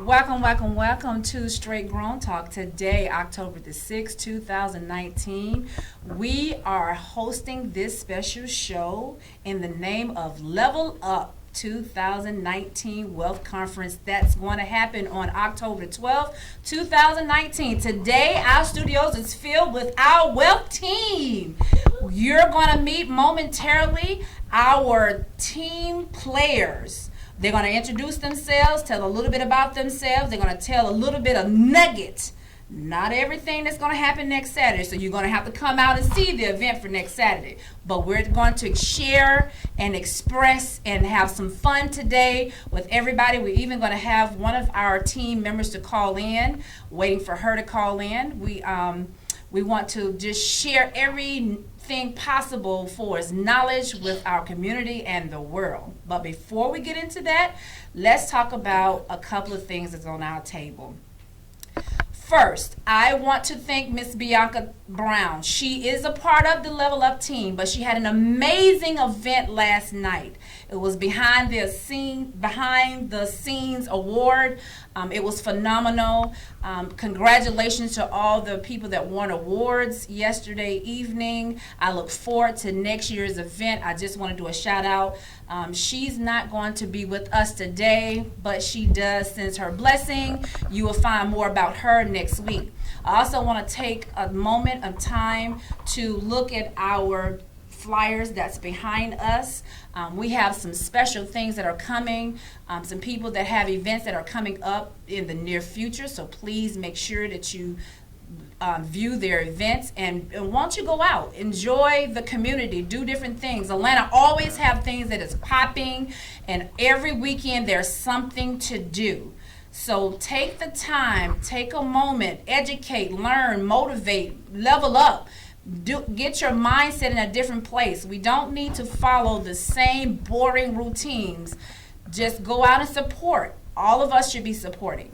Welcome to Straight Grown Talk. Today, October the 6th, 2019, we are hosting this special show in the name of Level Up 2019 Wealth Conference that's going to happen on October 12th, 2019. Today, our studios is filled with our wealth team. You're going to meet momentarily our team players. They're going to introduce themselves, tell a little bit about themselves. They're going to tell a little bit of nuggets. Not everything that's going to happen next Saturday, so you're going to have to come out and see the event for next Saturday. But we're going to share and express and have some fun today with everybody. We're even going to have one of our team members to call in, waiting for her to call in. We want to just share everything possible for us, knowledge with our community and the world. But before we get into that, let's talk about a couple of things that's on our table. First, I want to thank Miss Bianca Brown. She is a part of the Level Up team, but she had an amazing event last night. It was behind the scenes award. It was phenomenal. Congratulations to all the people that won awards yesterday evening. I look forward to next year's event. I just want to do a shout out. She's not going to be with us today, but she does send her blessing. You will find more about her next week. I also want to take a moment of time to look at our flyers that's behind us. We have some special things that are coming, some people that have events that are coming up in the near future, so please make sure that you view their events and once you go out, enjoy the community, do different things. Atlanta always have things that is popping, and every weekend there's something to do. So take the time, take a moment, educate, learn, motivate, level up. Get your mindset in a different place. We don't need to follow the same boring routines. Just go out and support. All of us should be supporting.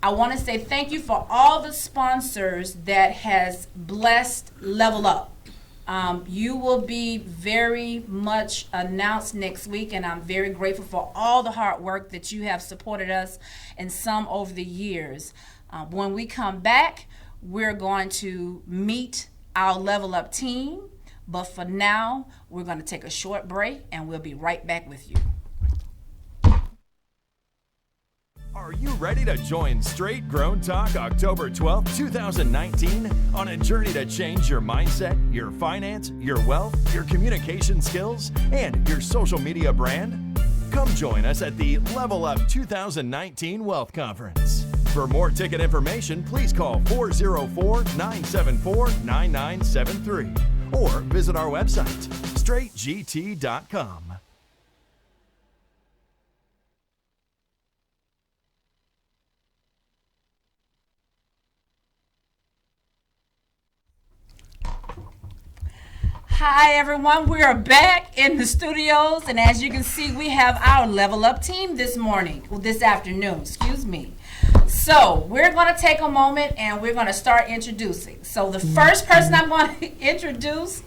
I want to say thank you for all the sponsors that has blessed Level Up. You will be very much announced next week, and I'm very grateful for all the hard work that you have supported us and some over the years. When we come back, we're going to meet our Level Up team, but for now, we're going to take a short break, and we'll be right back with you. Are you ready to join Straight Grown Talk October 12th, 2019 on a journey to change your mindset, your finance, your wealth, your communication skills, and your social media brand? Come join us at the Level Up 2019 Wealth Conference. For more ticket information, please call 404-974-9973 or visit our website, straightgt.com. Hi everyone, we are back in the studios, and as you can see, we have our Level Up team this afternoon, excuse me. So we're going to take a moment and we're going to start introducing. So the first person I'm going to introduce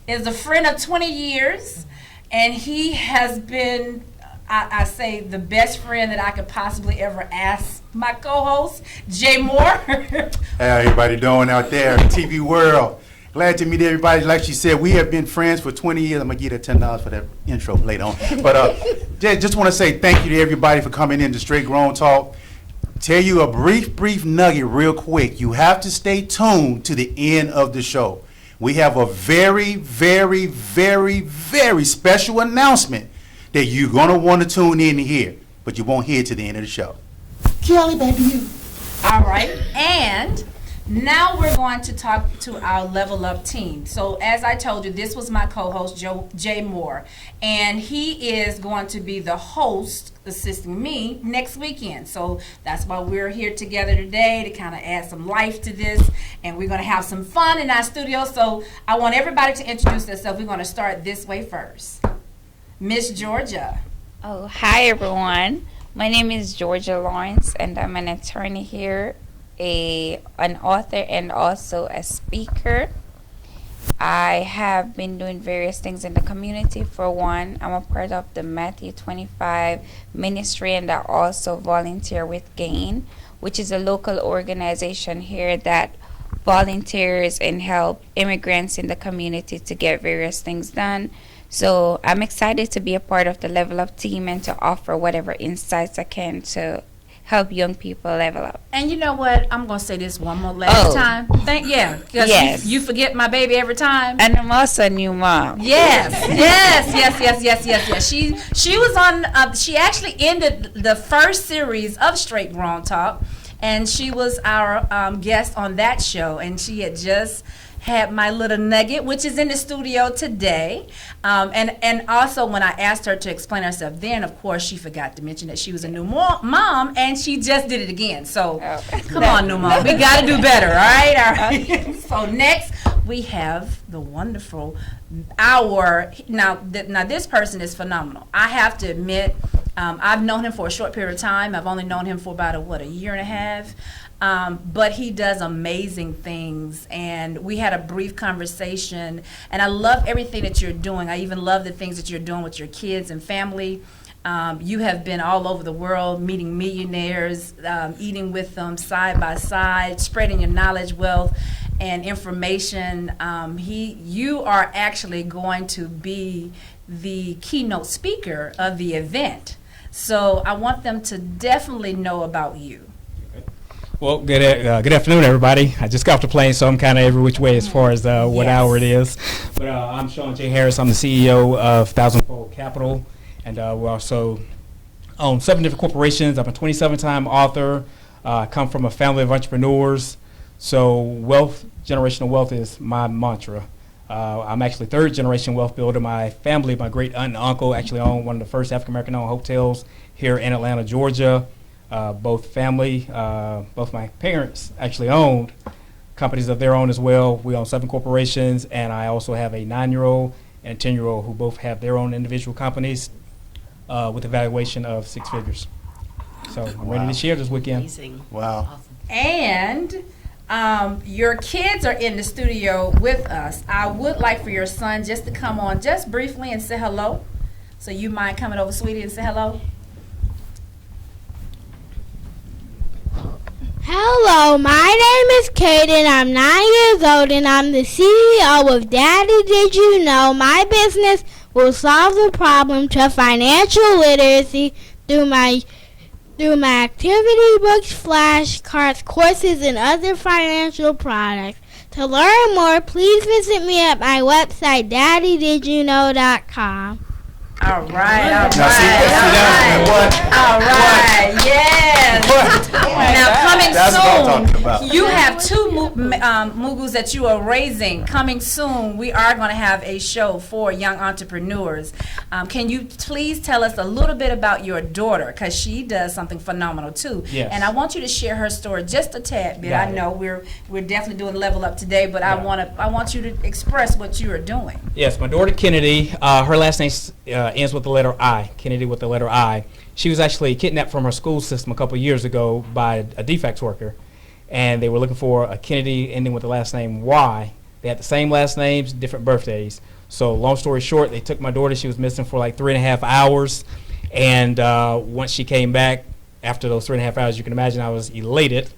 is a friend of 20 years, and he has been, I say, the best friend that I could possibly ever ask my co-host, Jay Moore. How everybody doing out there in TV world? Glad to meet everybody. Like she said, we have been friends for 20 years. I'm going to give her $10 for that intro later on. But just want to say thank you to everybody for coming in to Straight Grown Talk. Tell you a brief nugget real quick. You have to stay tuned to the end of the show. We have a very special announcement that you're going to want to tune in to hear, but you won't hear to the end of the show. Kelly, back to you. All right. And now we're going to talk to our Level Up team. So as I told you, this was my co-host, Jay Moore, and he is going to be the host assisting me next weekend. So that's why we're here together today, to kind of add some life to this, and we're going to have some fun in our studio. So I want everybody to introduce themselves. We're going to start this way first. Miss Georgia. Oh, hi everyone. My name is Georgia Lawrence, and I'm an attorney here, an author, and also a speaker. I have been doing various things in the community. For one, I'm a part of the Matthew 25 ministry, and I also volunteer with GAIN, which is a local organization here that volunteers and help immigrants in the community to get various things done. So I'm excited to be a part of the Level Up team and to offer whatever insights I can to help young people level up. And you know what? I'm gonna say this one more last time. Because Yes. you forget my baby every time. And I'm also a new mom. Yes. She was on. She actually ended the first series of Straight Grown Talk, and she was our guest on that show, and she had just had my little nugget, which is in the studio today. And also when I asked her to explain herself, then of course she forgot to mention that she was a new mom, and she just did it again. So come on, new mom, we got to do better, all right? So next we have the wonderful now this person is phenomenal. I have to admit, I've known him for a short period of time. I've only known him for about a year and a half. But he does amazing things, and we had a brief conversation, and I love everything that you're doing. I even love the things that you're doing with your kids and family. You have been all over the world meeting millionaires, eating with them side by side, spreading your knowledge, wealth, and information. You are actually going to be the keynote speaker of the event. So I want them to definitely know about you. Well, good afternoon, everybody. I just got off the plane, so I'm kind of every which way as far as what hour it is. But I'm Sean J. Harris. I'm the CEO of Thousandfold Capital, and we also own 7 different corporations. I'm a 27-time author. I come from a family of entrepreneurs. So generational wealth is my mantra. I'm actually 3rd-generation wealth builder. My family, my great aunt and uncle, actually owned one of the first African-American-owned hotels here in Atlanta, Georgia. Both my parents actually owned companies of their own as well. We own 7 corporations, and I also have a 9-year-old and a 10-year-old who both have their own individual companies with a valuation of 6 figures. So I'm ready to share this weekend. Amazing. Wow. Awesome. And your kids are in the studio with us. I would like for your son just to come on just briefly and say hello. So you mind coming over, sweetie, and say hello? Hello, my name is Kaden. I'm 9 years old, and I'm the CEO of Daddy Did You Know? My business will solve the problem to financial literacy through my activity books, flashcards, courses, and other financial products. To learn more, please visit me at my website, daddydidyouknow.com. All right, yes. Now coming That's what I'm talking about. soon, you have 2 Mugus that you are raising. Coming soon, we are going to have a show for young entrepreneurs. Can you please tell us a little bit about your daughter, because she does something phenomenal too. Yes. And I want you to share her story just a tad bit. Got I it. know we're definitely doing Level Up today, but I want you to express what you are doing. Yes, my daughter Kennedy, her last name ends with the letter I, Kennedy with the letter I. She was actually kidnapped from her school system a couple years ago by a defects worker, and they were looking for a Kennedy ending with the last name Y. They had the same last names, different birthdays. So long story short, they took my daughter. She was missing for like 3.5 hours, and once she came back, after those 3.5 hours, you can imagine I was elated.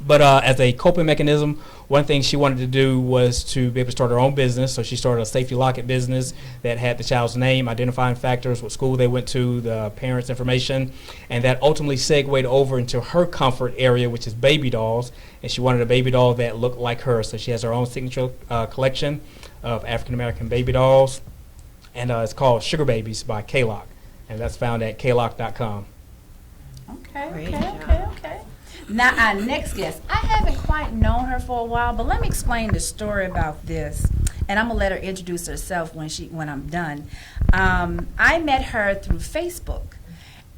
But as a coping mechanism, one thing she wanted to do was to be able to start her own business. So she started a safety locket business that had the child's name, identifying factors, what school they went to, the parents' information, and that ultimately segued over into her comfort area, which is baby dolls. And she wanted a baby doll that looked like her. So she has her own signature collection of African-American baby dolls, and it's called Sugar Babies by K-Lock, and that's found at klock.com. Okay. Now our next guest, I haven't quite known her for a while, but let me explain the story about this, and I'm gonna let her introduce herself when I'm done. I met her through Facebook,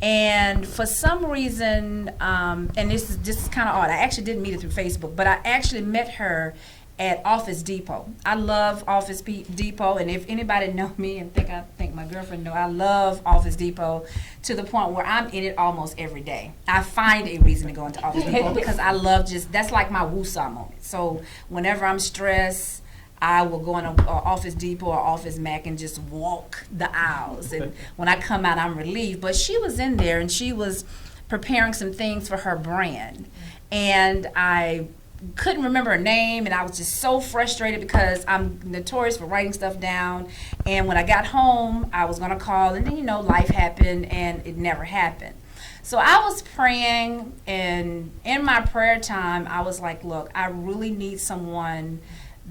and for some reason, and this is kind of odd. I actually didn't meet her through Facebook, but I actually met her at Office Depot. I love Office Depot, and if anybody know me and I think my girlfriend know, I love Office Depot to the point where I'm in it almost every day. I find a reason to go into Office Depot because I love that's like my woosah moment. So whenever I'm stressed, I will go in a Office Depot or Office Mac and just walk the aisles. And when I come out, I'm relieved. But she was in there, and she was preparing some things for her brand. And I couldn't remember her name, and I was just so frustrated because I'm notorious for writing stuff down. And when I got home, I was going to call, and then, life happened, and it never happened. So I was praying, and in my prayer time, I was like, look, I really need someone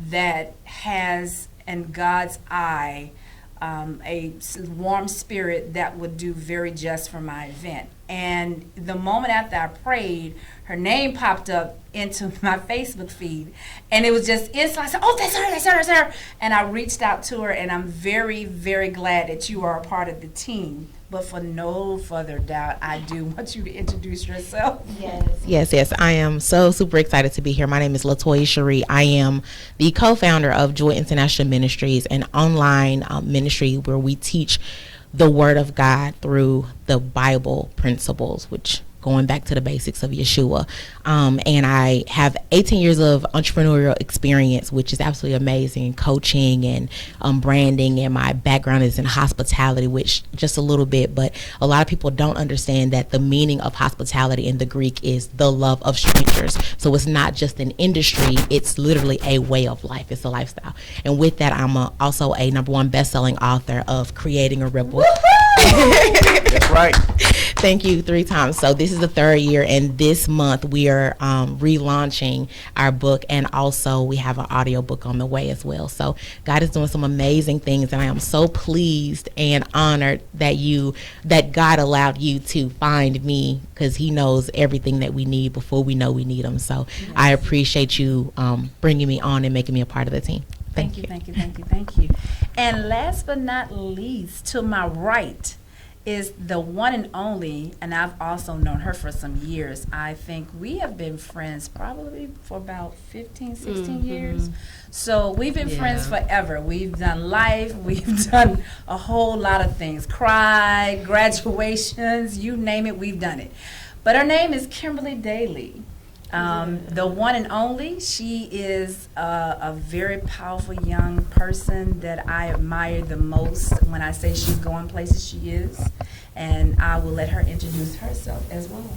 that has, in God's eye, a warm spirit that would do very just for my event. And the moment after I prayed, her name popped up into my Facebook feed, and it was just instant. I said, oh, that's her. And I reached out to her, and I'm very, very glad that you are a part of the team. But for no further doubt, I do want you to introduce yourself. Yes. I am so super excited to be here. My name is LaToya Cherie. I am the co-founder of Joy International Ministries, an online ministry where we teach the Word of God through the Bible principles, which going back to the basics of Yeshua. And I have 18 years of entrepreneurial experience, which is absolutely amazing, coaching and branding. And my background is in hospitality, which just a little bit, but a lot of people don't understand that the meaning of hospitality in the Greek is the love of strangers. So it's not just an industry, it's literally a way of life. It's a lifestyle. And with that, I'm also a #1 best-selling author of Creating a Ripple. That's right. Thank you 3 times. So this is the 3rd year, and this month we are relaunching our book, and also we have an audio book on the way as well. So God is doing some amazing things, and I am so pleased and honored that God allowed you to find me, because He knows everything that we need before we know we need Him. So I appreciate you bringing me on and making me a part of the team. Thank you. And last but not least, to my right is the one and only, and I've also known her for some years. I think we have been friends probably for about 15, 16 years. So we've been friends forever. We've done life. We've done a whole lot of things. Cry, graduations, you name it, we've done it. But her name is Kimberly Daly. The one and only. She is a very powerful young person that I admire the most. When I say she's going places, she is. And I will let her introduce herself as well.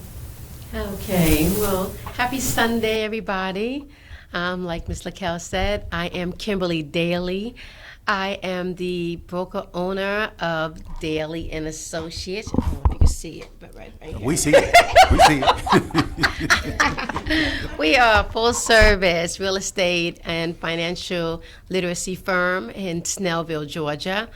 Okay, well, happy Sunday, everybody. Like Ms. Laquelle said, I am Kimberly Daly. I am the broker owner of Daly and Associates. I don't know if you can see it, but right here. We see it. We are a full service real estate and financial literacy firm in Snellville, Georgia.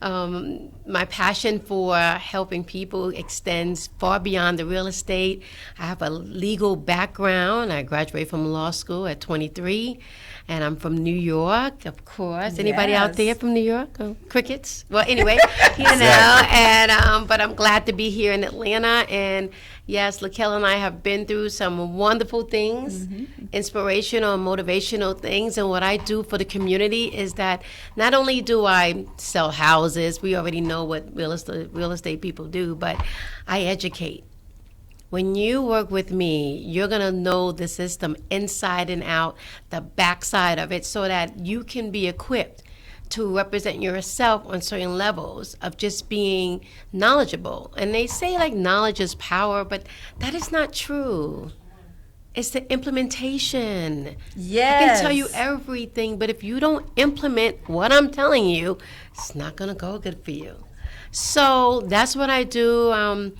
My passion for helping people extends far beyond the real estate. I have a legal background. I graduated from law school at 23. And I'm from New York, of course. Anybody out there from New York? Oh, crickets? Well, anyway, but I'm glad to be here in Atlanta. And yes, Laquelle and I have been through some wonderful things, inspirational and motivational things. And what I do for the community is that not only do I sell houses, we already know what real estate people do, but I educate. When you work with me, you're going to know the system inside and out, the backside of it, so that you can be equipped to represent yourself on certain levels of just being knowledgeable. And they say like knowledge is power, but that is not true. It's the implementation. Yes. I can tell you everything, but if you don't implement what I'm telling you, it's not going to go good for you. So that's what I do.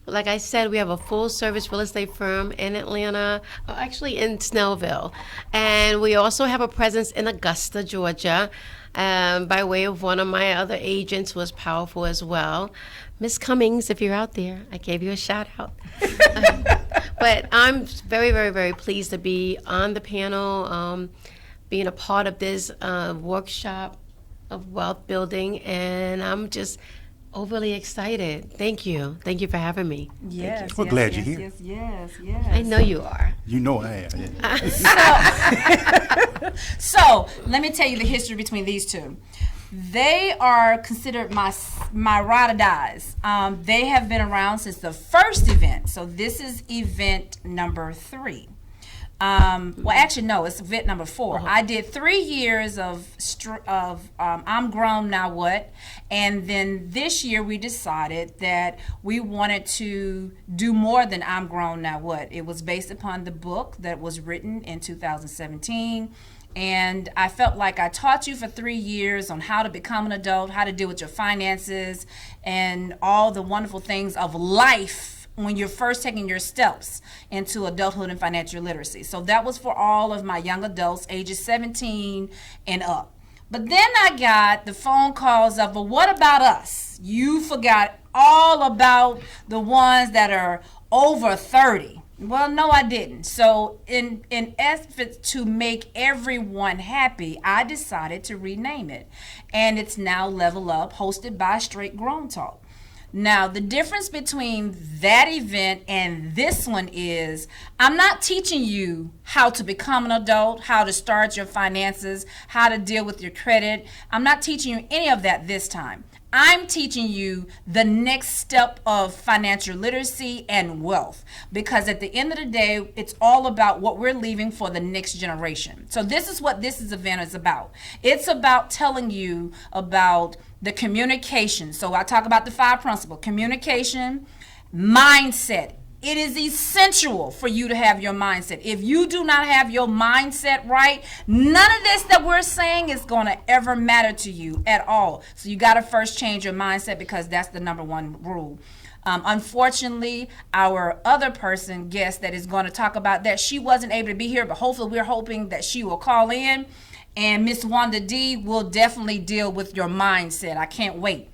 Like I said, we have a full-service real estate firm in Atlanta, actually in Snellville. And we also have a presence in Augusta, Georgia, by way of one of my other agents who was powerful as well. Miss Cummings, if you're out there, I gave you a shout-out. But I'm very, very, very pleased to be on the panel, being a part of this workshop of wealth building, and I'm just overly excited. Thank you. Thank you for having me. Yes. We're glad you're here. Yes. I know you are. You know I am. Yeah. So let me tell you the history between these two. They are considered my ride or dies. They have been around since the first event. So this is event number 3. Well, actually, no, it's event number 4. I did 3 years of I'm Grown Now What, and then this year we decided that we wanted to do more than I'm Grown Now What. It was based upon the book that was written in 2017. And I felt like I taught you for 3 years on how to become an adult, how to deal with your finances, and all the wonderful things of life when you're first taking your steps into adulthood and financial literacy. So that was for all of my young adults, ages 17 and up. But then I got the phone calls of, well, what about us? You forgot all about the ones that are over 30. Well, no, I didn't. So in effort to make everyone happy, I decided to rename it. And it's now Level Up, hosted by Straight Grown Talk. Now, the difference between that event and this one is I'm not teaching you how to become an adult, how to start your finances, how to deal with your credit. I'm not teaching you any of that this time. I'm teaching you the next step of financial literacy and wealth, because at the end of the day, it's all about what we're leaving for the next generation. So this is what this event is about. It's about telling you about the communication. So I talk about the 5 principles: communication, mindset. It is essential for you to have your mindset. If you do not have your mindset right, none of this that we're saying is going to ever matter to you at all. So you got to first change your mindset, because that's the number 1 rule. Unfortunately, our other guest that is going to talk about that, she wasn't able to be here, but hopefully we're hoping that she will call in. And Miss Wanda D will definitely deal with your mindset. I can't wait.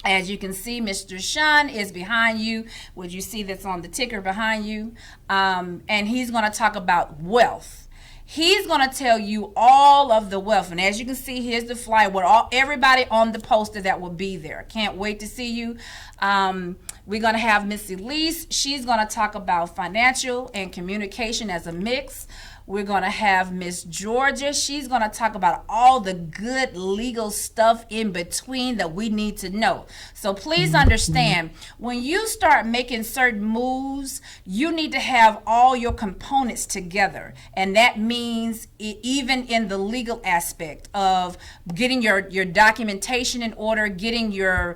As you can see, Mr. Sean is behind you. Would you see that's on the ticker behind you? And he's going to talk about wealth. He's going to tell you all of the wealth. And as you can see, here's the flyer with everybody on the poster that will be there. Can't wait to see you. We're going to have Miss Elise. She's going to talk about financial and communication as a mix. We're going to have Miss Georgia. She's going to talk about all the good legal stuff in between that we need to know. So please understand, when you start making certain moves, you need to have all your components together. And that means even in the legal aspect of getting your documentation in order, getting your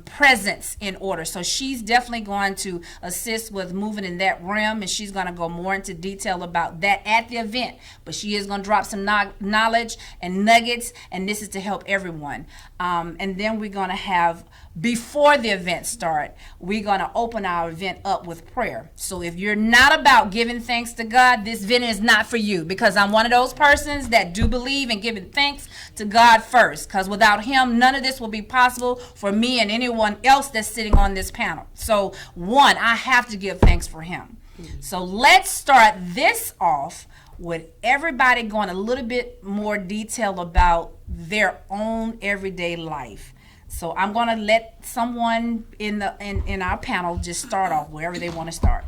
presence in order. So she's definitely going to assist with moving in that realm, and she's going to go more into detail about that at the event. But she is going to drop some knowledge and nuggets, and this is to help everyone. And then we're going to have, before the event start, we're going to open our event up with prayer. So if you're not about giving thanks to God, this event is not for you, because I'm one of those persons that do believe in giving thanks to God first, because without him, none of this will be possible for me and anyone else that's sitting on this panel. So one, I have to give thanks for him. So let's start this off with everybody going a little bit more detail about their own everyday life. So I'm going to let someone in our panel just start off wherever they want to start.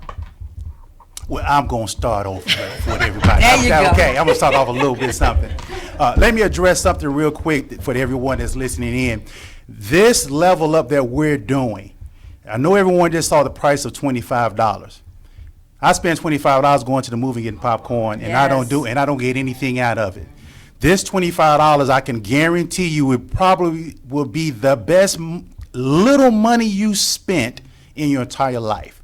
Well, I'm going to start off with everybody. There you go. Okay, I'm going to start off a little bit something. Let me address something real quick for everyone that's listening in. This level up that we're doing, I know everyone just saw the price of $25. I spend $25 going to the movie getting popcorn, and I don't get anything out of it. This $25, I can guarantee you, it probably will be the best little money you spent in your entire life.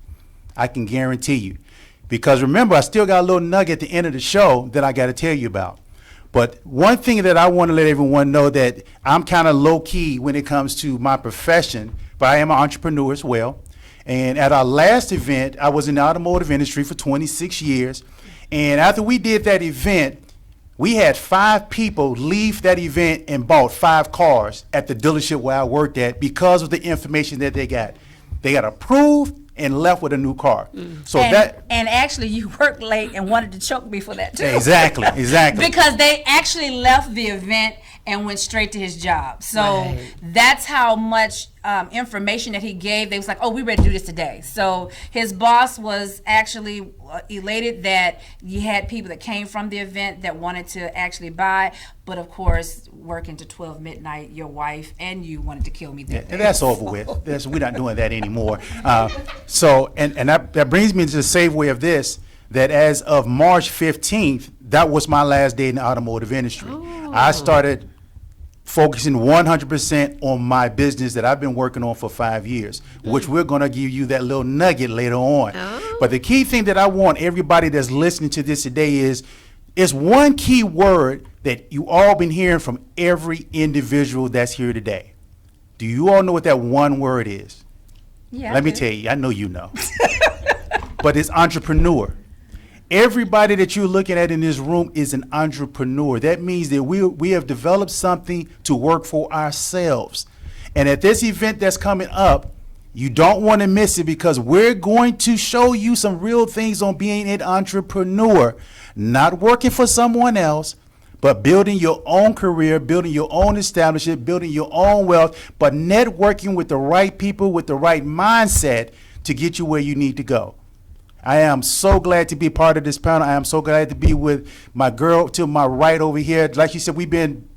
I can guarantee you. Because remember, I still got a little nugget at the end of the show that I got to tell you about. But one thing that I want to let everyone know, that I'm kind of low key when it comes to my profession, but I am an entrepreneur as well. And at our last event, I was in the automotive industry for 26 years. And after we did that event, we had 5 people leave that event and bought 5 cars at the dealership where I worked at because of the information that they got. They got approved and left with a new car. So and actually you worked late and wanted to choke me for that too. Exactly. Because they actually left the event and went straight to his job. So that's how much information that he gave. They was like, oh, we ready to do this today. So his boss was actually elated that you had people that came from the event that wanted to actually buy. But of course, working to 12 midnight, your wife and you wanted to kill me that day. And that's over with. We're not doing that anymore. So that brings me to the segue of this. that as of March 15th, that was my last day in the automotive industry. I started focusing 100% on my business that I've been working on for 5 years, which we're going to give you that little nugget later on. But the key thing that I want everybody that's listening to this today is one key word that you all been hearing from every individual that's here today. Do you all know what that one word is? Yeah. Let me tell you, I know you know. But it's entrepreneur. Everybody that you're looking at in this room is an entrepreneur. That means that we have developed something to work for ourselves. And at this event that's coming up, you don't want to miss it, because we're going to show you some real things on being an entrepreneur, not working for someone else, but building your own career, building your own establishment, building your own wealth, but networking with the right people with the right mindset to get you where you need to go. I am so glad to be part of this panel. I am so glad to be with my girl to my right over here. Like you said, we've been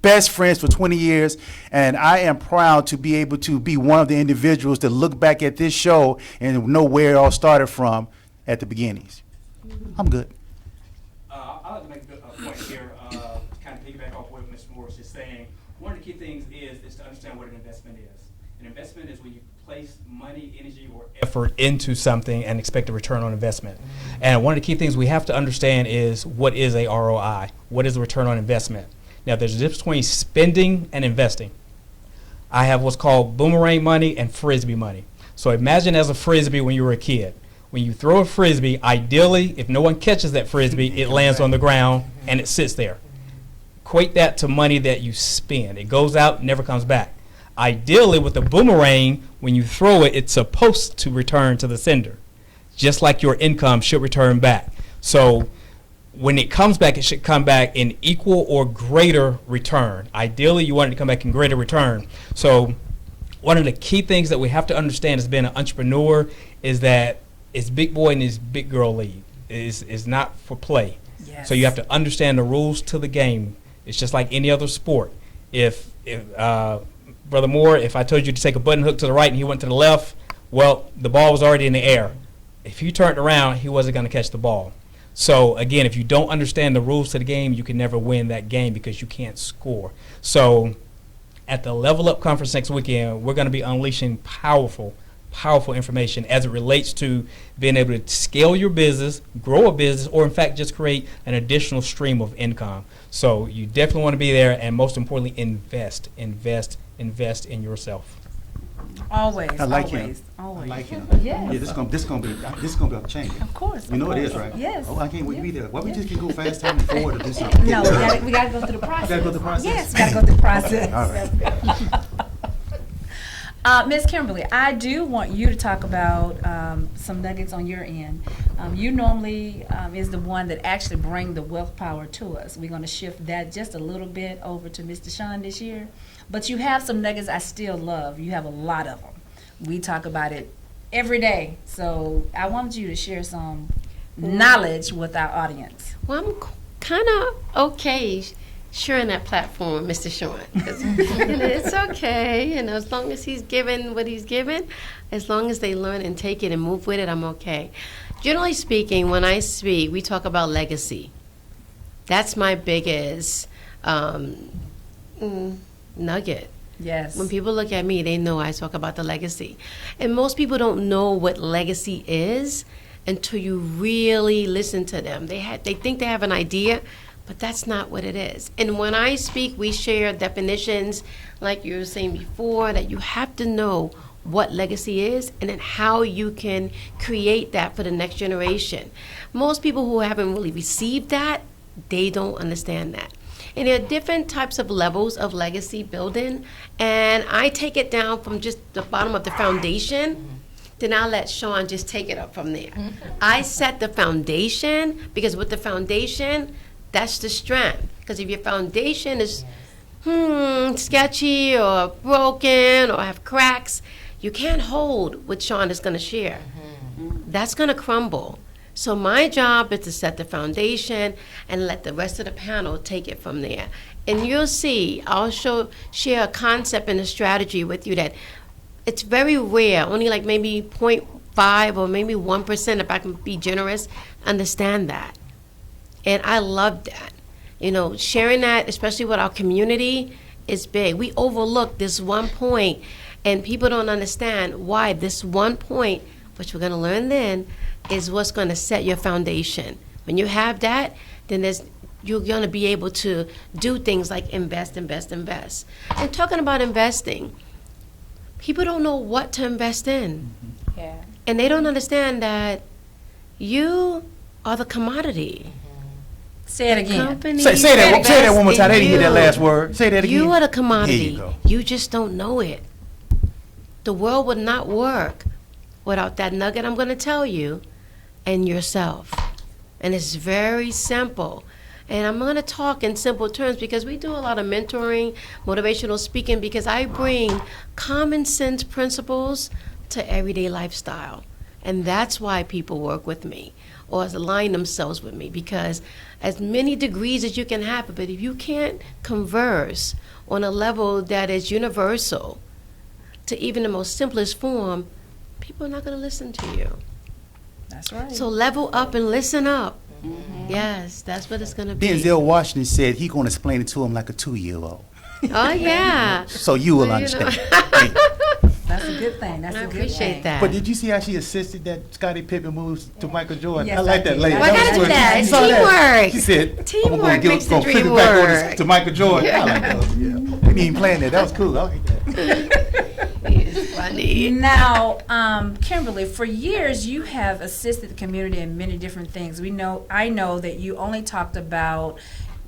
best friends for 20 years, and I am proud to be able to be one of the individuals to look back at this show and know where it all started from at the beginnings. I'm good. I'd like to make a point here, kind of piggyback off what Mr. Morris is saying. One of the key things is to understand what an investment is. An investment is when you place money, energy, or effort into something and expect a return on investment. And one of the key things we have to understand is, what is a ROI? What is a return on investment? Now, there's a difference between spending and investing. I have what's called boomerang money and frisbee money. So imagine as a frisbee when you were a kid. When you throw a frisbee, ideally, if no one catches that frisbee, it lands on the ground and it sits there. Equate that to money that you spend. It goes out, never comes back. Ideally, with a boomerang, when you throw it, it's supposed to return to the sender, just like your income should return back. So when it comes back, it should come back in equal or greater return. Ideally, you want it to come back in greater return. So one of the key things that we have to understand as being an entrepreneur is that it's big boy and it's big girl league. It's not for play. Yes. So you have to understand the rules to the game. It's just like any other sport. If Brother Moore, if I told you to take a button hook to the right and he went to the left, well, the ball was already in the air. If you turned around, he wasn't going to catch the ball. So, again, if you don't understand the rules to the game, you can never win that game because you can't score. So, at the Level Up Conference next weekend, we're going to be unleashing powerful information as it relates to being able to scale your business, grow a business, or, in fact, just create an additional stream of income. So, you definitely want to be there, and most importantly, invest in yourself. Always. I like always, him. Always. I like him. Yes. Yeah, this gonna be a change. Of course. You know of it is, course. right? Yes. Oh, I can't wait to be Yeah. there. Why we just can go fast and forward or do something? No, we gotta go through the process. Gotta go through the process? Yes, we gotta go through the process. All right. Ms. Kimberly, I do want you to talk about some nuggets on your end. You normally is the one that actually bring the wealth power to us. We're going to shift that just a little bit over to Mr. Sean this year. But you have some nuggets I still love. You have a lot of them. We talk about it every day. So I want you to share some knowledge with our audience. Well, I'm kind of okay sharing that platform, Mr. Sean. It's okay, as long as he's given what he's given, as long as they learn and take it and move with it, I'm okay. Generally speaking, when I speak, we talk about legacy. That's my biggest nugget. Yes. When people look at me, they know I talk about the legacy. And most people don't know what legacy is until you really listen to them. They think they have an idea, but that's not what it is. And when I speak, we share definitions, like you were saying before, that you have to know what legacy is and then how you can create that for the next generation. Most people who haven't really received that, they don't understand that. And there are different types of levels of legacy building, and I take it down from just the bottom of the foundation, then I'll let Sean just take it up from there. I set the foundation, because with the foundation, that's the strength. Because if your foundation is sketchy or broken or have cracks, you can't hold what Sean is going to share. That's going to crumble. So my job is to set the foundation and let the rest of the panel take it from there. And you'll see, I'll share a concept and a strategy with you that it's very rare, only like maybe 5 or maybe 1%, if I can be generous, understand that. And I love that. You know, sharing that, especially with our community, is big. We overlook this one point, and people don't understand why this one point, which we're going to learn then, is what's going to set your foundation. When you have that, then you're going to be able to do things like invest. And talking about investing, people don't know what to invest in. Yeah. And they don't understand that you are the commodity. Say it again. Company Say that one more time. They didn't hear that last you. word. Say that again. You are the commodity. Here you go. You just don't know it. The world would not work without that nugget I'm going to tell you and yourself. And it's very simple. And I'm going to talk in simple terms because we do a lot of mentoring, motivational speaking, because I bring common sense principles to everyday lifestyle. And that's why people work with me or align themselves with me, because as many degrees as you can have, but if you can't converse on a level that is universal to even the most simplest form, people are not going to listen to you. That's right. So level up and listen up. Yes, that's what it's going to be. Denzel Washington said he going to explain it to him like a 2-year-old. Oh, yeah. So you will Well, you understand. That's a good thing. That's I a good appreciate thing. that. But did you see how she assisted that Scottie Pippen moves to Michael Jordan? Yes, I like I that did. lady. Well, I was gotta do good. that. You saw that? Teamwork. She said, Teamwork I'm makes the gonna dream flip it back on work. to Michael Jordan. I like that. Yeah. We didn't even plan that. That was cool. I like that. It's funny. Now, Kimberly, for years you have assisted the community in many different things. I know that you only talked about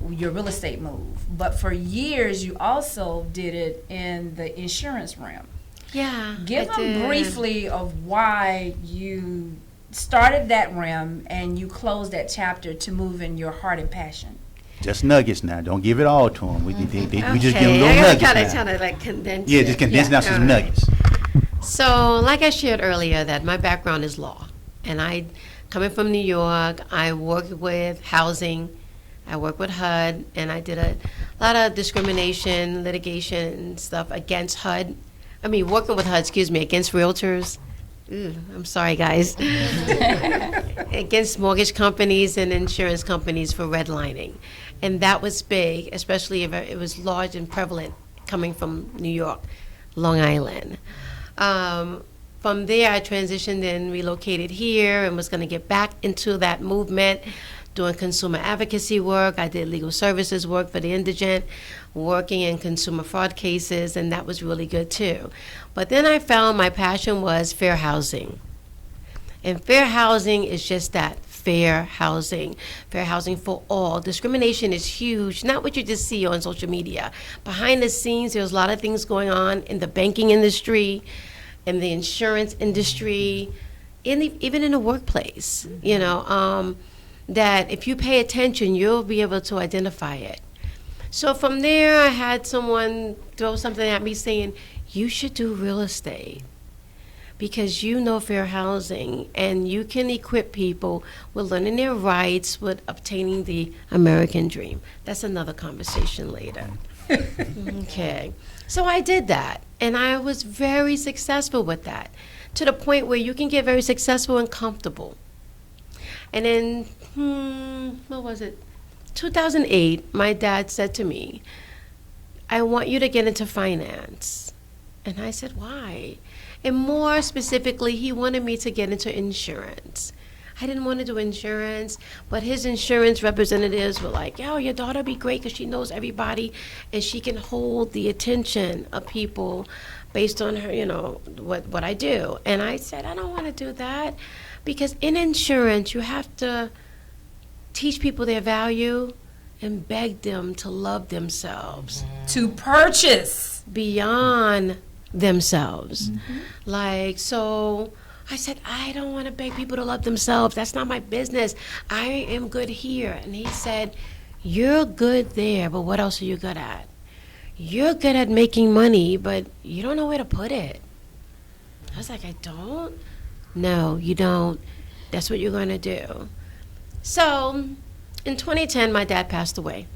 your real estate move, but for years you also did it in the insurance realm. Yeah. Give I them did. briefly of why you started that realm and you closed that chapter to move in your heart and passion. Just nuggets now. Don't give it all to them. We just give them little I nuggets gotta now. kind of like condense Yeah, it. just condense down some nuggets. So, like I shared earlier, that my background is law, and coming from New York, I worked with housing, I worked with HUD, and I did a lot of discrimination, litigation, and stuff against HUD. I mean, working with HUD, against realtors. Ooh, I'm sorry, guys. Against mortgage companies and insurance companies for redlining. And that was big, especially if it was large and prevalent coming from New York, Long Island. From there, I transitioned and relocated here and was going to get back into that movement, doing consumer advocacy work. I did legal services work for the indigent, working in consumer fraud cases, and that was really good too. But then I found my passion was fair housing. And fair housing is just that, fair housing for all. Discrimination is huge, not what you just see on social media. Behind the scenes, there's a lot of things going on in the banking industry, in the insurance industry, even in the workplace, that if you pay attention, you'll be able to identify it. So from there, I had someone throw something at me saying, you should do real estate because you know fair housing and you can equip people with learning their rights, with obtaining the American dream. That's another conversation later. Okay. So I did that, and I was very successful with that, to the point where you can get very successful and comfortable. And then, what was it? 2008, my dad said to me, I want you to get into finance. And I said, why? And more specifically, he wanted me to get into insurance. I didn't want to do insurance, but his insurance representatives were like, yo, your daughter be great because she knows everybody and she can hold the attention of people based on her, what I do. And I said, I don't want to do that because in insurance, you have to teach people their value and beg them to love themselves. To purchase. Beyond themselves. So I said, I don't want to beg people to love themselves. That's not my business. I am good here. And he said, you're good there, but what else are you good at? You're good at making money, but you don't know where to put it. I was like, I don't? No, you don't. That's what you're going to do. So in 2010, my dad passed away.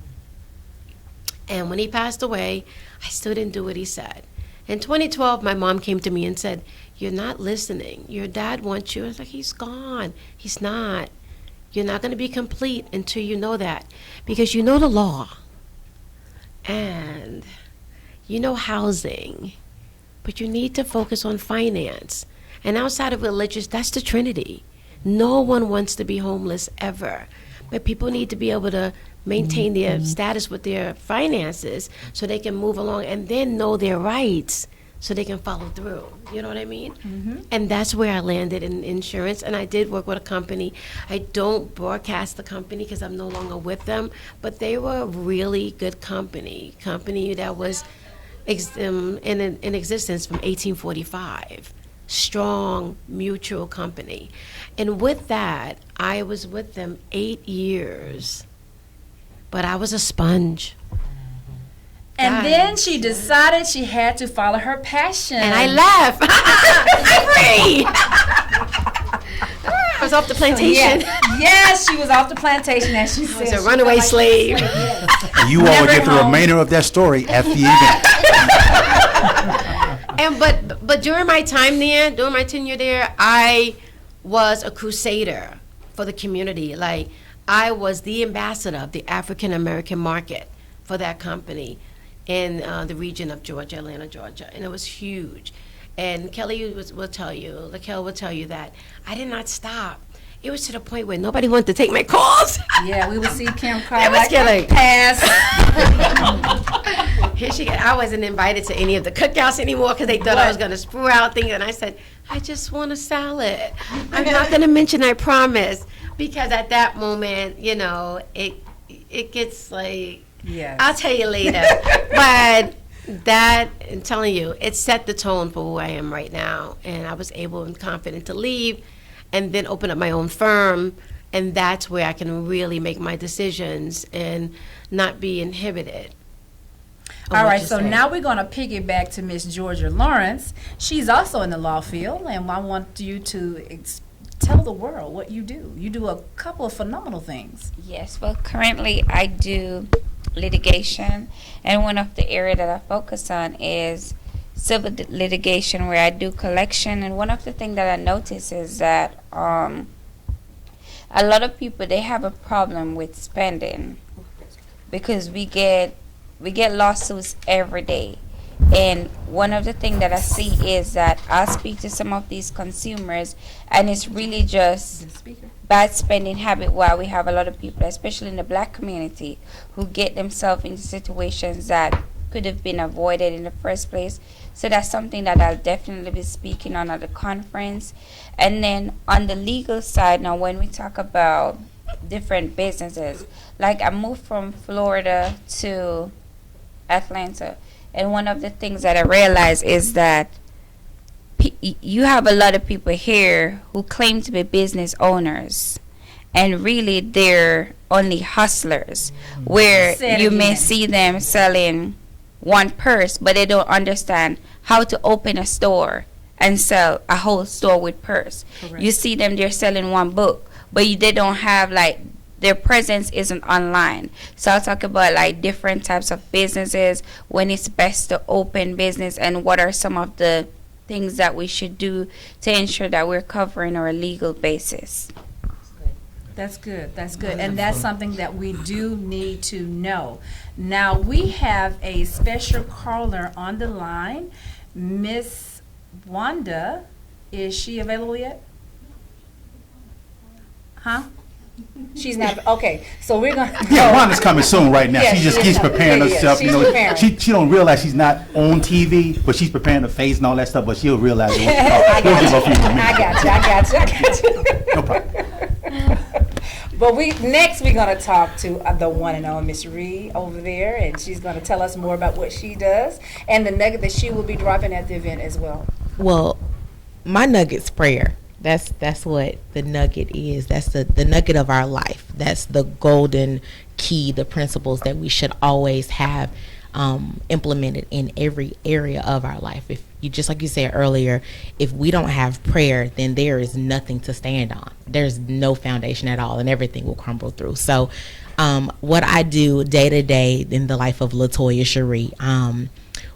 And when he passed away, I still didn't do what he said. In 2012, my mom came to me and said, "You're not listening. Your dad wants you." I was like, "He's gone." He's not. You're not going to be complete until you know that, because you know the law and you know housing, but you need to focus on finance. And outside of religious, that's the Trinity. No one wants to be homeless ever, but people need to be able to maintain their status with their finances so they can move along and then know their rights so they can follow through. You know what I mean? And that's where I landed in insurance. And I did work with a company. I don't broadcast the company because I'm no longer with them, but they were a really good company that was in existence from 1845. Strong mutual company. And with that, I was with them 8 years. But I was a sponge. And then she decided she had to follow her passion. And I left. I'm free. I was off the plantation. Yes, she was off the plantation, as she said. I was a runaway slave. And you all will get the remainder of that story at the event. And but during my time there, during my tenure there, I was a crusader for the community. Like, I was the ambassador of the African American market for that company in the region of Georgia, Atlanta, Georgia, and it was huge. And Kelly will tell you, Laquel will tell you that I did not stop. It was to the point where nobody wanted to take my calls. Yeah, we would see Kim It call was like, killing. pass. Here she got. I wasn't invited to any of the cookouts anymore because they thought I was going to screw out things. And I said, I just want a salad. I'm not going to mention, I promise. Because at that moment, you know, it gets like, Yes. I'll tell you later. But that, I'm telling you, it set the tone for who I am right now. And I was able and confident to leave and then open up my own firm. And that's where I can really make my decisions and not be inhibited. All right, so now we're going to piggyback to Miss Georgia Lawrence. She's also in the law field, and I want you to tell the world what you do. You do a couple of phenomenal things. Yes, well, currently I do litigation, and one of the areas that I focus on is civil litigation, where I do collection. And one of the things that I notice is that a lot of people, they have a problem with spending because we get lawsuits every day. And one of the things that I see is that I speak to some of these consumers, and it's really just bad spending habit, while we have a lot of people, especially in the black community, who get themselves into situations that could have been avoided in the first place. So that's something that I'll definitely be speaking on at the conference. And then on the legal side, now when we talk about different businesses, like I moved from Florida to Atlanta, and one of the things that I realized is that you have a lot of people here who claim to be business owners, and really they're only hustlers, where you may see them selling one purse, but they don't understand how to open a store and sell a whole store with purse. Correct. You see them, they're selling one book, but they don't have, like, their presence isn't online. So I'll talk about like different types of businesses, when it's best to open business, and what are some of the things that we should do to ensure that we're covering our legal basis. That's good. That's good. And that's something that we do need to know. Now, we have a special caller on the line. Miss Wanda, is she available yet? Huh? She's not. Okay, so we're gonna. Yeah, Wanda's coming soon right now. Yeah, she just she keeps is. preparing Yeah, yeah, herself. she's preparing. She don't realize she's not on TV, but she's preparing her face and all that stuff. But she'll realize it. We'll give her a few more minutes. I got you. No problem. But we're gonna talk to the one and only Miss Reed over there, and she's gonna tell us more about what she does and the nugget that she will be dropping at the event as well. Well, my nugget's prayer. That's what the nugget is. That's the nugget of our life. That's the golden key, the principles that we should always have implemented in every area of our life. If you, just like you said earlier, if we don't have prayer, then there is nothing to stand on. There's no foundation at all, and everything will crumble through. So what I do day to day in the life of Latoya Cherie,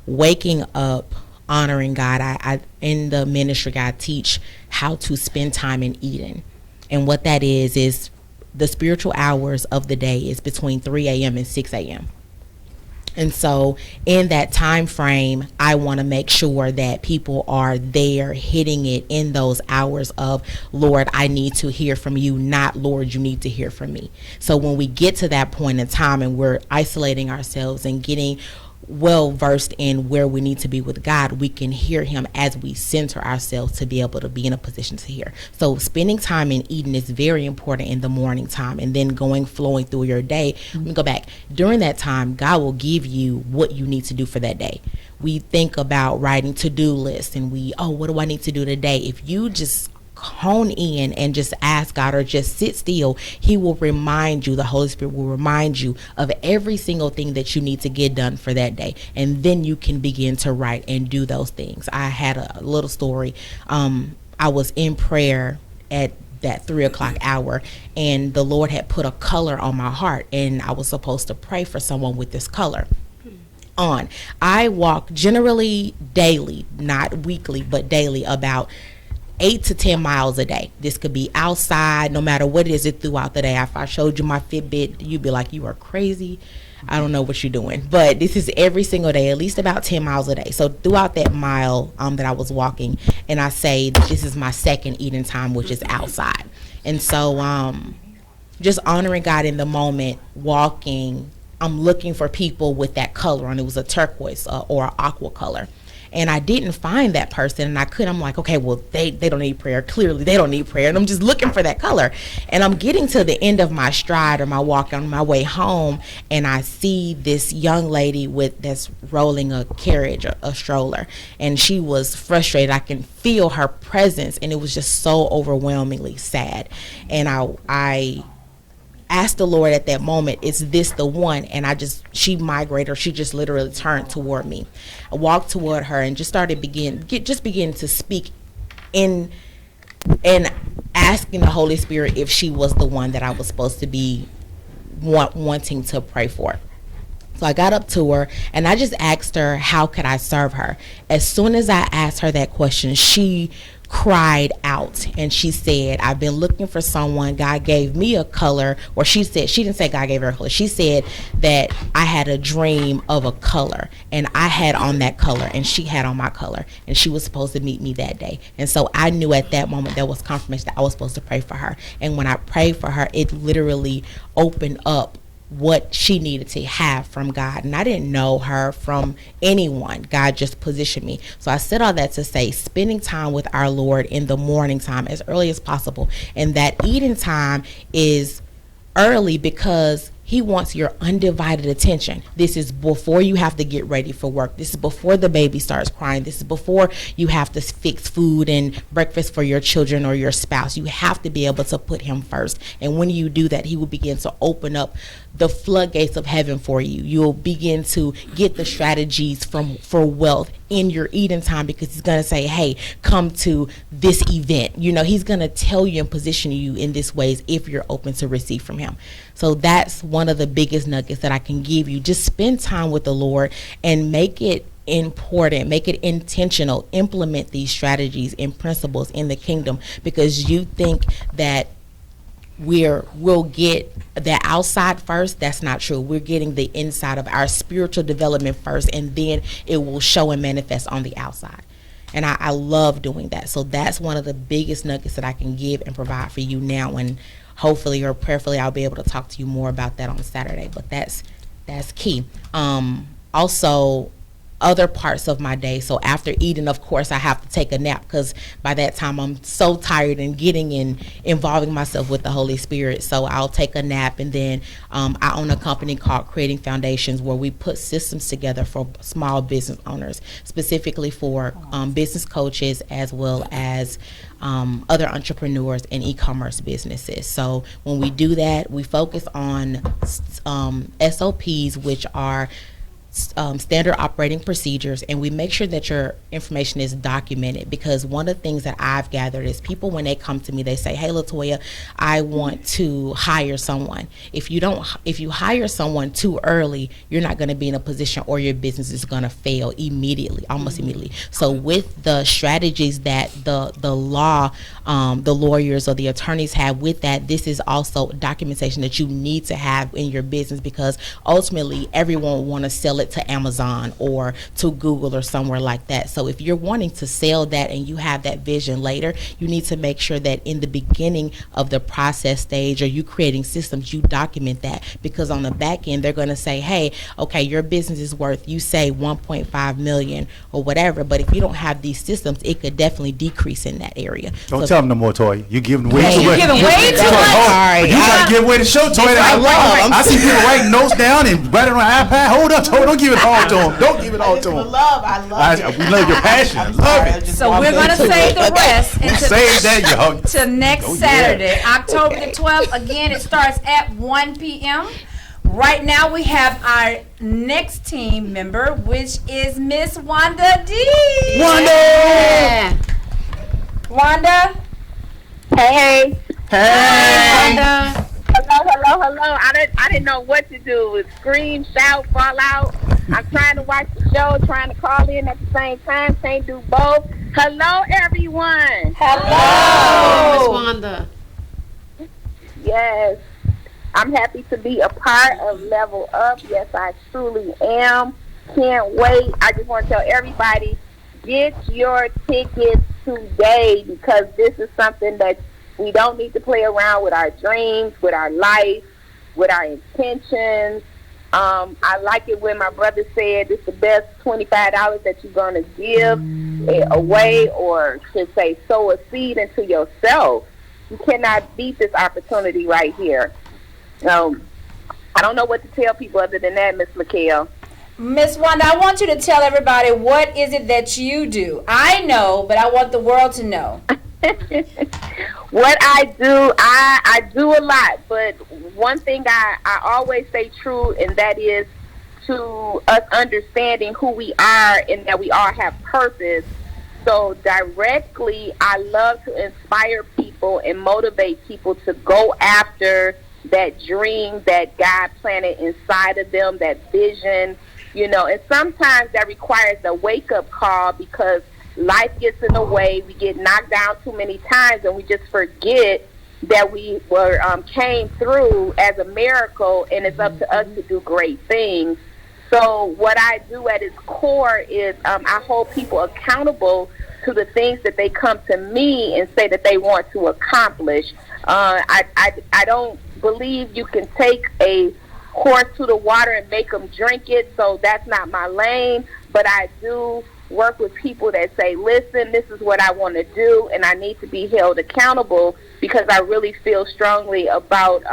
waking up honoring God, I in the ministry, I teach how to spend time in Eden. And what that is the spiritual hours of the day is between 3 a.m. and 6 a.m. And so in that time frame, I want to make sure that people are there hitting it in those hours of, Lord, I need to hear from you, not Lord, you need to hear from me. So when we get to that point in time and we're isolating ourselves and getting well versed in where we need to be with God, we can hear him as we center ourselves to be able to be in a position to hear. So spending time in Eden is very important in the morning time, and then flowing through your day. Let me go back. During that time, God will give you what you need to do for that day. We think about writing to-do lists and what do I need to do today? If you just hone in and just ask God or just sit still, he will remind you, the Holy Spirit will remind you of every single thing that you need to get done for that day. And then you can begin to write and do those things. I had a little story. I was in prayer at that 3 o'clock hour, and the Lord had put a color on my heart, and I was supposed to pray for someone with this color on. I walk generally daily, not weekly, but daily, about 8 to 10 miles a day. This could be outside, no matter what it is, throughout the day. If I showed you my Fitbit, you'd be like, you are crazy. I don't know what you're doing. But this is every single day, at least about 10 miles a day. So throughout that mile that I was walking, and I say this is my second eating time, which is outside. And so just honoring God in the moment, walking, I'm looking for people with that color on. It was a turquoise or aqua color. And I didn't find that person, and I'm like, okay, well, they don't need prayer. Clearly, they don't need prayer. And I'm just looking for that color. And I'm getting to the end of my stride or my walk on my way home, and I see this young lady that's rolling a carriage, a stroller. And she was frustrated. I can feel her presence, and it was just so overwhelmingly sad. And I asked the Lord at that moment, is this the one? And she migrated, or she just literally turned toward me. I walked toward her and just began to speak in and asking the Holy Spirit if she was the one that I was supposed to be wanting to pray for. So I got up to her and I just asked her, how could I serve her? As soon as I asked her that question, she cried out and she said, I've been looking for someone. God gave me a color, or she didn't say God gave her a color. She said that I had a dream of a color, and I had on that color and she had on my color, and she was supposed to meet me that day. And so I knew at that moment there was confirmation that I was supposed to pray for her. And when I prayed for her, it literally opened up what she needed to have from God. And I didn't know her from anyone. God just positioned me. So I said all that to say, spending time with our Lord in the morning time as early as possible. And that eating time is early because he wants your undivided attention. This is before you have to get ready for work. This is before the baby starts crying. This is before you have to fix food and breakfast for your children or your spouse. You have to be able to put him first. And when you do that, he will begin to open up the floodgates of heaven for you. You'll begin to get the strategies for wealth in your eating time, because he's going to say, hey, come to this event. He's going to tell you and position you in this ways if you're open to receive from him. So that's one of the biggest nuggets that I can give you. Just spend time with the Lord and make it important, make it intentional. Implement these strategies and principles in the kingdom, because you think that we'll get the outside first. That's not true. We're getting the inside of our spiritual development first, and then it will show and manifest on the outside. And I love doing that. So that's one of the biggest nuggets that I can give and provide for you now. And hopefully or prayerfully I'll be able to talk to you more about that on Saturday. But that's key. Also, other parts of my day. So after eating, of course, I have to take a nap, because by that time I'm so tired and getting and involving myself with the Holy Spirit. So I'll take a nap, and then I own a company called Creating Foundations, where we put systems together for small business owners, specifically for business coaches as well as other entrepreneurs and e-commerce businesses. So when we do that, we focus on SOPs, which are standard operating procedures, and we make sure that your information is documented, because one of the things that I've gathered is people, when they come to me, they say, hey Latoya, I want to hire someone. If you hire someone too early, you're not going to be in a position, or your business is going to fail immediately, almost immediately. So with the strategies that the law, the lawyers or the attorneys have with that, this is also documentation that you need to have in your business, because ultimately everyone will want to sell it to Amazon or to Google or somewhere like that. So if you're wanting to sell that and you have that vision later, you need to make sure that in the beginning of the process stage, or you creating systems, you document that, because on the back end they're going to say, hey, okay, your business is worth, you say 1.5 million or whatever, but if you don't have these systems, it could definitely decrease in that area. Don't tell them no more, Toy. You giving way too You're much. giving way too much. But you trying to give away the show, Toy. I see people writing notes down and writing on an iPad. Hold up, Toy. Don't give it all to them. Don't give it all to them. I love it. We love your passion. I love it. So we're going to save the rest Save that, y'all. to next Oh, yeah. Saturday, October the 12th. Again, it starts at 1 p.m. Right now we have our next team member, which is Miss Wanda D. Wanda! Wanda? Hey. Wanda? Hello. I didn't know what to do. With scream, shout, fall out. I'm trying to watch the show, trying to call in at the same time. Can't do both. Hello, everyone. Oh, Miss Wanda. Yes. I'm happy to be a part of Level Up. Yes, I truly am. Can't wait. I just want to tell everybody, get your tickets today, because this is something that we don't need to play around with our dreams, with our life, with our intentions. I like it when my brother said it's the best $25 that you're going to give away, or should say sow a seed into yourself. You cannot beat this opportunity right here. I don't know what to tell people other than that, Miss McHale. Miss Wanda, I want you to tell everybody, what is it that you do? I know, but I want the world to know. What I do, I do a lot, but one thing I always stay true, and that is to us understanding who we are and that we all have purpose. So directly, I love to inspire people and motivate people to go after that dream that God planted inside of them, that vision, and sometimes that requires a wake-up call, because life gets in the way. We get knocked down too many times, and we just forget that we came through as a miracle, and it's up to us to do great things. So what I do at its core is I hold people accountable to the things that they come to me and say that they want to accomplish. I don't believe you can take a horse to the water and make them drink it, so that's not my lane. But I do work with people that say, listen, this is what I want to do, and I need to be held accountable, because I really feel strongly about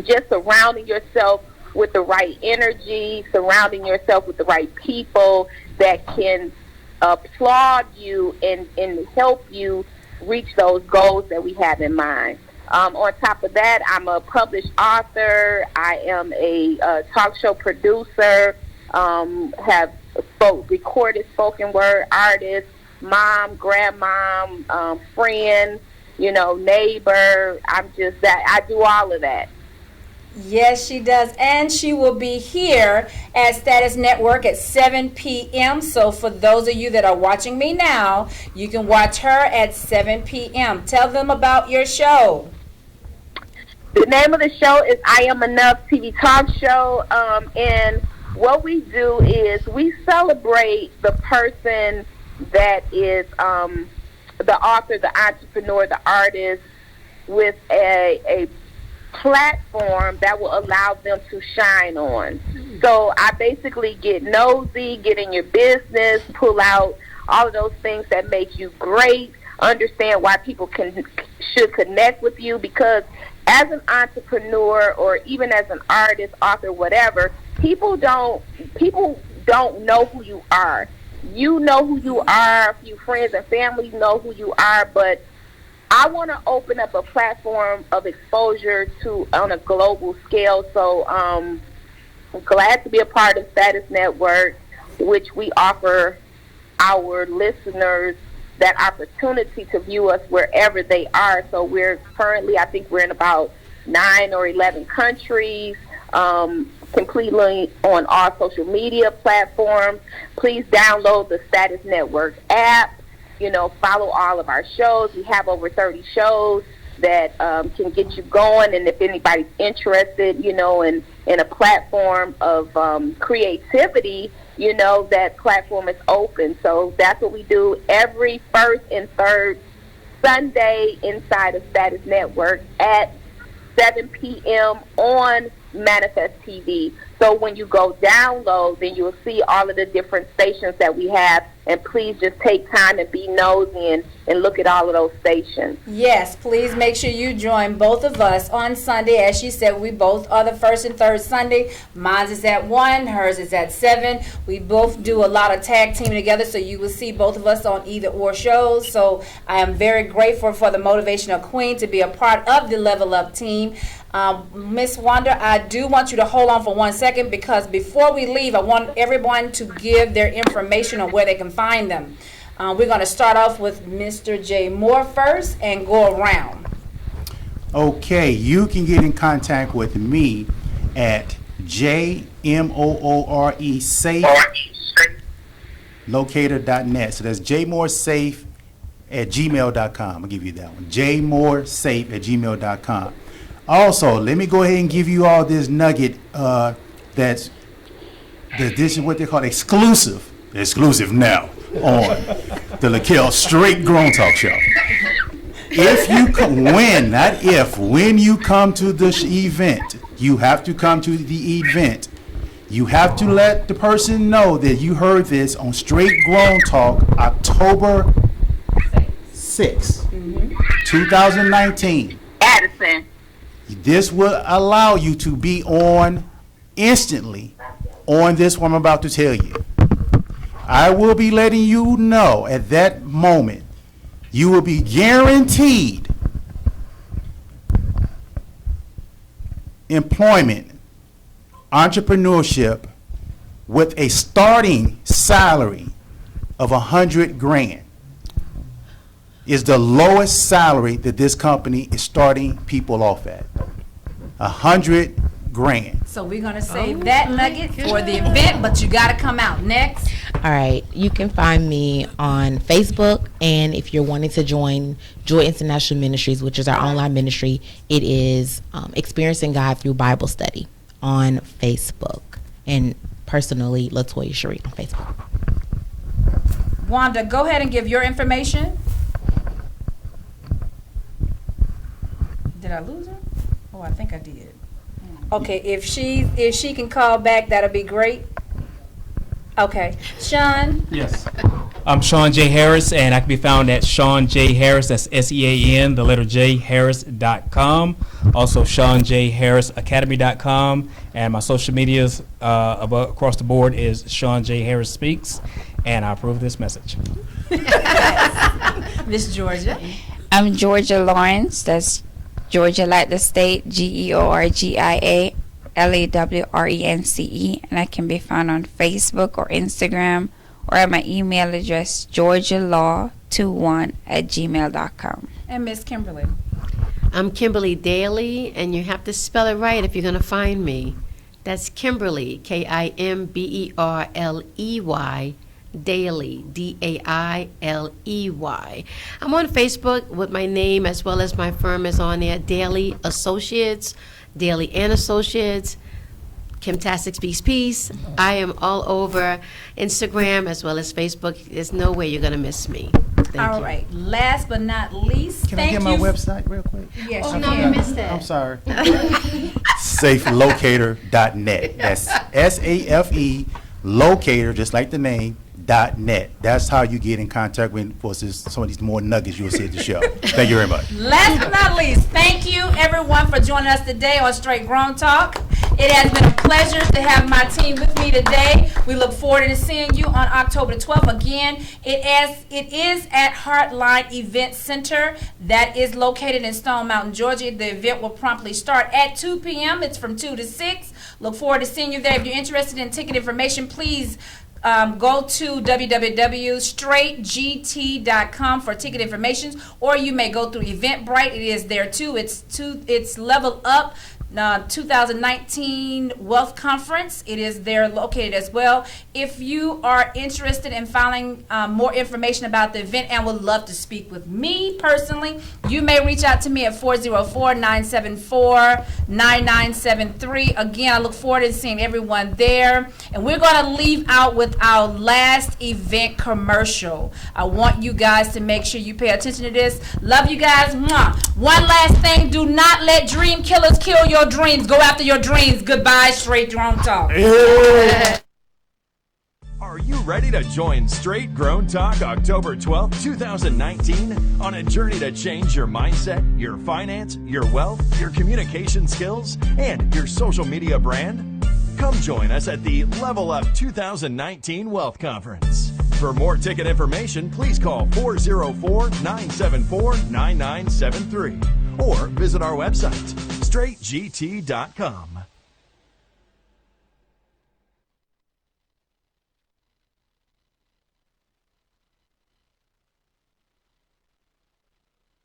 just surrounding yourself with the right energy, surrounding yourself with the right people that can applaud you and help you reach those goals that we have in mind. On top of that, I'm a published author. I am a talk show producer, have recorded spoken word artist, mom, grandmom, friend, neighbor. I'm just that. I do all of that. Yes, she does. And she will be here at Status Network at 7 p.m. So for those of you that are watching me now, you can watch her at 7 p.m. Tell them about your show. The name of the show is I Am Enough TV Talk Show. And what we do is we celebrate the person that is the author, the entrepreneur, the artist, with a platform that will allow them to shine on. So I basically get nosy, get in your business, pull out all of those things that make you great, understand why people should connect with you, because as an entrepreneur or even as an artist, author, whatever, people don't know who you are. You know who you are, a few friends and family know who you are, but I want to open up a platform of exposure on a global scale. So glad to be a part of Status Network, which we offer our listeners that opportunity to view us wherever they are. So we're currently, I think we're in about 9 or 11 countries, completely on all social media platforms. Please download the Status Network app. Follow all of our shows. We have over 30 shows that can get you going. And if anybody's interested, in a platform of creativity, that platform is open. So that's what we do every first and third Sunday inside of Status Network at 7 p.m. on Manifest TV. So when you go download, then you'll see all of the different stations that we have. And please just take time and be nosy and look at all of those stations. Yes, please make sure you join both of us on Sunday. As she said, we both are the first and third Sunday. Mine is at 1, hers is at 7. We both do a lot of tag teaming together, so you will see both of us on either or shows. So I am very grateful for the Motivational Queen to be a part of the Level Up team. Miss Wanda, I do want you to hold on for 1 second, because before we leave, I want everyone to give their information on where they can find them. We're going to start off with Mr. J. Moore first and go around. Okay, you can get in contact with me at JMOORE safe locator.net. So that's jmoresafe at gmail.com. I'll give you that one. jmoresafe at gmail.com. Also, let me go ahead and give you all this nugget this is what they call exclusive now on the LaKel Straight Grown Talk Show. When you come to this event, you have to come to the event. You have to let the person know that you heard this on Straight Grown Talk October 6th, 2019. Addison. This will allow you to be on instantly on this what I'm about to tell you. I will be letting you know at that moment you will be guaranteed employment, entrepreneurship with a starting salary of $100,000. Is the lowest salary that this company is starting people off at. $100,000. So we're going to save that nugget for the event, but you got to come out. Next. All right, you can find me on Facebook, and if you're wanting to join Joy International Ministries, which is our online ministry, it is Experiencing God Through Bible Study on Facebook, and personally, Latoya Cherie on Facebook. Wanda, go ahead and give your information. Did I lose her? Oh, I think I did. Okay, if she can call back, that'll be great. Okay, Sean. Yes. I'm Sean J. Harris, and I can be found at Sean J. Harris, that's SEAN, the letter J, Harris.com. Also, SeanJHarrisAcademy.com. And my social medias across the board is Sean J. Harris Speaks, and I approve this message. Miss Georgia. I'm Georgia Lawrence. That's Georgia like the state, GeorgiaLawrence, and I can be found on Facebook or Instagram, or at my email address, georgialaw21@gmail.com. And Miss Kimberly. I'm Kimberly Daly, and you have to spell it right if you're going to find me. That's Kimberly, Kimberley, Daily, Dailey. I'm on Facebook with my name, as well as my firm is on there, Daily Associates, Daily and Associates, Kimtastic Speaks Peace. I am all over Instagram as well as Facebook. There's no way you're going to miss me. All right. Last but not least, Can I get my website real quick? Yes, Oh, you no, can. you missed it. I'm sorry. SafeLocator.net. That's SAFE Locator, just like the name, .net. That's how you get in contact with some of these more nuggets you'll see at the show. Thank you very much. Last but not least, thank you everyone for joining us today on Straight Grown Talk. It has been a pleasure to have my team with me today. We look forward to seeing you on October 12th. Again, it is at Heartline Event Center that is located in Stone Mountain, Georgia. The event will promptly start at 2 p.m. It's from 2 to 6. Look forward to seeing you there. If you're interested in ticket information, please go to www.straightgt.com for ticket information, or you may go through Eventbrite. It is there too. It's Level Up 2019 Wealth Conference. It is there located as well. If you are interested in finding more information about the event and would love to speak with me personally, you may reach out to me at 404-974-9973. Again, I look forward to seeing everyone there. And we're going to leave out with our last event commercial. I want you guys to make sure you pay attention to this. Love you guys. Mwah. One last thing. Do not let dream killers kill your dreams. Go after your dreams. Goodbye, Straight Grown Talk. Yeah. Are you ready to join Straight Grown Talk October 12th, 2019 on a journey to change your mindset, your finance, your wealth, your communication skills, and your social media brand? Come join us at the Level Up 2019 Wealth Conference. For more ticket information, please call 404-974-9973 or visit our website, straightgt.com.